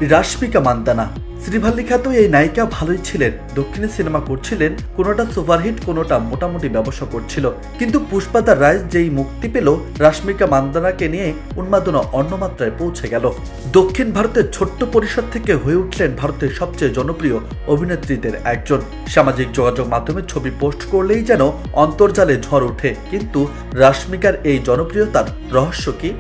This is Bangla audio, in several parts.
রাশমিকা মান্দানা শ্রীভাল্লি খ্যাত এই নায়িকা ভালোই ছিলেন। দক্ষিণী সিনেমা করছিলেন, কোনোটা সুপারহিট, কোনোটা মোটামুটি ব্যবসা করছিল। কিন্তু পুষ্পা দ্য রাইজ যেই মুক্তি পেল, রাশমিকা মান্দানাকে নিয়ে উন্মাদনা অন্য মাত্রায় পৌঁছে গেল। দক্ষিণ ভারতের ছোট্ট পরিসর থেকে হয়ে উঠলেন ভারতের সবচেয়ে জনপ্রিয় অভিনেত্রীদের একজন। সামাজিক যোগাযোগ মাধ্যমে ছবি পোস্ট করলেই যেন অন্তর্জালে ঝড় ওঠে। কিন্তু রাশমিকার এই জনপ্রিয়তার রহস্য কি?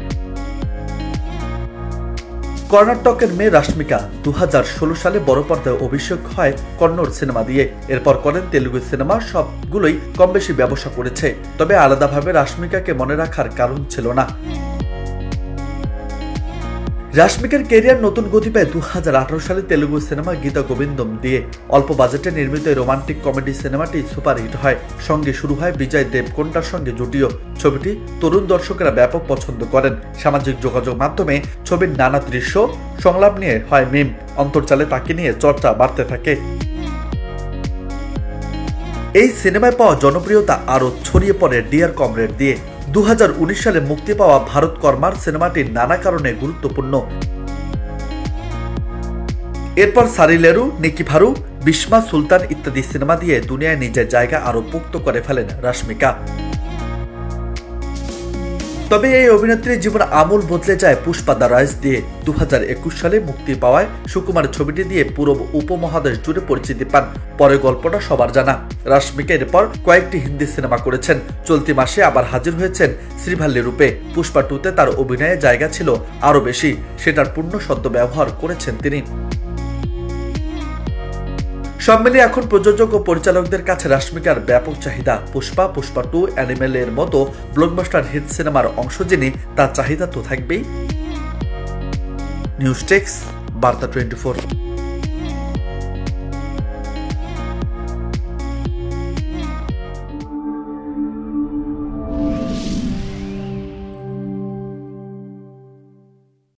কর্ণাটকের মেয়ে রাশমিকা 2016 সালে বড় পর্দায় অভিষেক হয় কন্নড় সিনেমা দিয়ে। এরপর করেন তেলুগু সিনেমা, সবগুলোই কম বেশি ব্যবসা করেছে। তবে আলাদাভাবে রাশমিকাকে মনে রাখার কারণ ছিল না। রাশমিকার ক্যারিয়ার নতুন গতি পায় 2018 সালে তেলুগু সিনেমা গীতা গোবিন্দম দিয়ে। অল্প বাজেটে নির্মিত এই রোমান্টিক কমেডি সিনেমাটি সুপারহিট হয়। সঙ্গে শুরু হয় বিজয় দেবকোন্ডার সঙ্গে জুটিও। ছবিটি তরুণ দর্শকেরা ব্যাপক পছন্দ করেন। সামাজিক যোগাযোগ মাধ্যমে ছবির নানা দৃশ্য সংলাপ নিয়ে হয় মিম। অন্তর্জালে তাকে নিয়ে চর্চা বাড়তে থাকে। এই সিনেমায় পাওয়া জনপ্রিয়তা আরও ছড়িয়ে পড়ে ডিয়ার কমরেড দিয়ে। 2019 সালে মুক্তি পাওয়া ভারত কর্মার সিনেমাটি নানা কারণে গুরুত্বপূর্ণ। এরপর সারিলেরু, নিকি ভারু, বিস্মা সুলতান ইত্যাদি সিনেমা দিয়ে দুনিয়ায় নিজের জায়গা আরো পোক্ত করে ফেলেন রাশমিকা। তবে এই অভিনেত্রীর জীবন আমূল বদলে যায় পুষ্পা দ্য রাইজ দিয়ে। 2021 সালে মুক্তি পাওয়ায় সুকুমার ছবিটি দিয়ে পুরো উপমহাদেশ জুড়ে পরিচিতি পান। পরে গল্পটা সবার জানা। রাশমিকা এরপর কয়েকটি হিন্দি সিনেমা করেছেন। চলতি মাসে আবার হাজির হয়েছেন শ্রীভাল্লি রূপে। পুষ্পা 2-তে তার অভিনয়ের জায়গা ছিল আরো বেশি, সেটার পূর্ণ সদ্য ব্যবহার করেছেন তিনি। সব মিলিয়ে এখন প্রযোজক ও পরিচালকদের কাছে রাশমিকার ব্যাপক চাহিদা। পুষ্পা, পুষ্পা 2, অ্যানিমেল এর মতো ব্লকবাস্টার হিট সিনেমার অংশ যিনি, তার চাহিদা তো থাকবেই। নিউজ টেক্স, বার্তা 24।